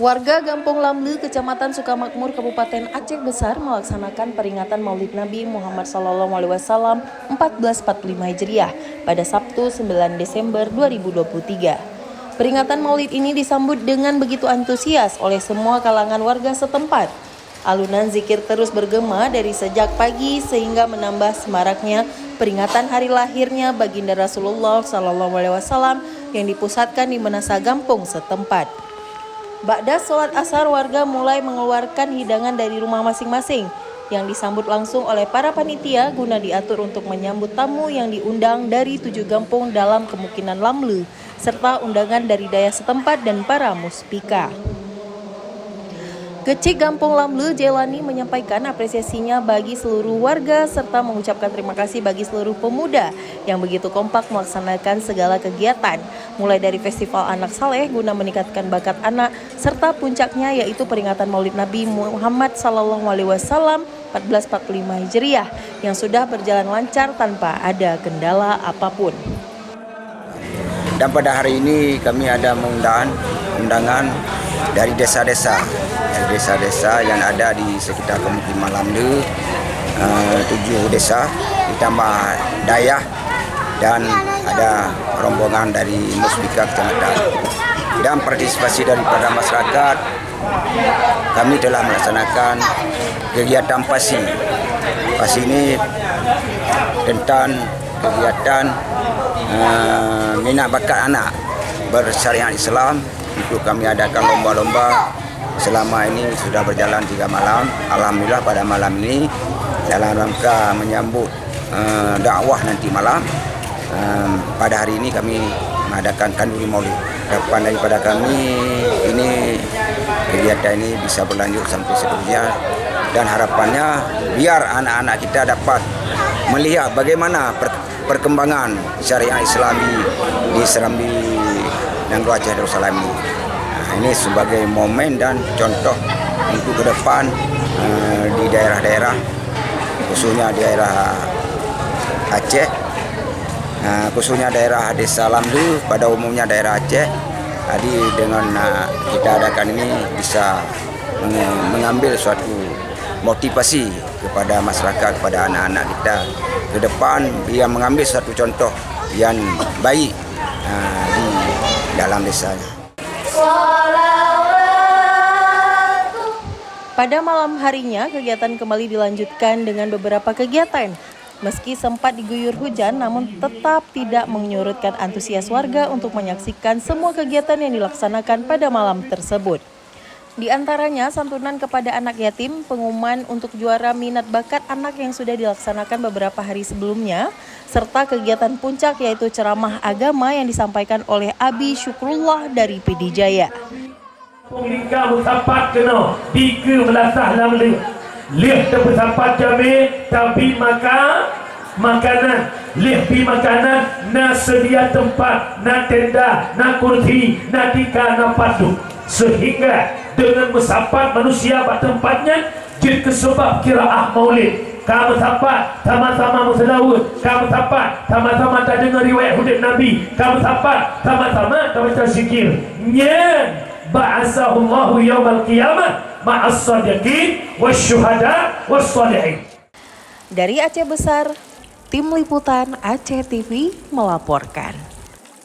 Warga Gampung Lamle, Kecamatan Sukamakmur, Kabupaten Aceh Besar melaksanakan peringatan Maulid Nabi Muhammad SAW 1445 Hijriah pada Sabtu 9 Desember 2023. Peringatan Maulid ini disambut dengan begitu antusias oleh semua kalangan warga setempat. Alunan zikir terus bergema dari sejak pagi sehingga menambah semaraknya peringatan hari lahirnya baginda Rasulullah SAW yang dipusatkan di Menasa Gampung setempat. Ba'da sholat asar, warga mulai mengeluarkan hidangan dari rumah masing-masing yang disambut langsung oleh para panitia guna diatur untuk menyambut tamu yang diundang dari 7 kampung dalam kemungkinan Lamle, serta undangan dari daya setempat dan para muspika. Kecik Gampung Lamle, Jelani menyampaikan apresiasinya bagi seluruh warga serta mengucapkan terima kasih bagi seluruh pemuda yang begitu kompak melaksanakan segala kegiatan, mulai dari festival anak saleh guna meningkatkan bakat anak serta puncaknya yaitu peringatan Maulid Nabi Muhammad SAW 1445 Hijriah yang sudah berjalan lancar tanpa ada kendala apapun. Dan pada hari ini kami ada undangan dari desa-desa yang ada di sekitar pemukiman Lamle, 7 desa ditambah Dayah, dan ada rombongan dari Muspika Kecamatan. Dan partisipasi daripada masyarakat, kami telah melaksanakan kegiatan PASI. PASI ini tentang kegiatan minat bakat anak bersyariat Islam. Itu kami adakan lomba-lomba. Selama ini sudah berjalan 3 malam. Alhamdulillah pada malam ini dalam rangka menyambut dakwah nanti malam, pada hari ini kami mengadakan kanduri maulid. Harapan daripada kami ini kegiatan ini bisa berlanjut sampai seterusnya, dan harapannya biar anak-anak kita dapat melihat bagaimana perkembangan syariat Islami di Serambi dan Aceh Darussalam ini. Ini sebagai momen dan contoh untuk ke depan di daerah-daerah, khususnya daerah Aceh, khususnya daerah Desa Lamle, pada umumnya daerah Aceh. Jadi dengan kita adakan ini bisa mengambil suatu motivasi kepada masyarakat, kepada anak-anak kita ke depan, yang mengambil satu contoh yang baik di dalam desanya. Pada malam harinya, kegiatan kembali dilanjutkan dengan beberapa kegiatan. Meski sempat diguyur hujan, namun tetap tidak menyurutkan antusias warga untuk menyaksikan semua kegiatan yang dilaksanakan pada malam tersebut. Di antaranya, santunan kepada anak yatim, pengumuman untuk juara minat bakat anak yang sudah dilaksanakan beberapa hari sebelumnya, serta kegiatan puncak yaitu ceramah agama yang disampaikan oleh Abi Syukrullah dari Pidijaya. Penglingkar bersampat kena tiga belasah Lamle. Lih tersampat jamil tapi makanan. Lih pi makanan, na sedia tempat, na tenda, na kursi, na tika, na padu. Sehingga dengan bersampat manusia pada tempatnya, jika sebab kiraah maulid. Kamu sampai sama-sama berselawat, kamu sampai sama-sama tak dengar riwayat hidup Nabi, kamu sampai sama-sama tak baca zikir. Nyen ba'asahullahu yawmal qiyamah ma'as sadiqin wasyuhada wassalihin. Dari Aceh Besar, Tim Liputan Aceh TV melaporkan.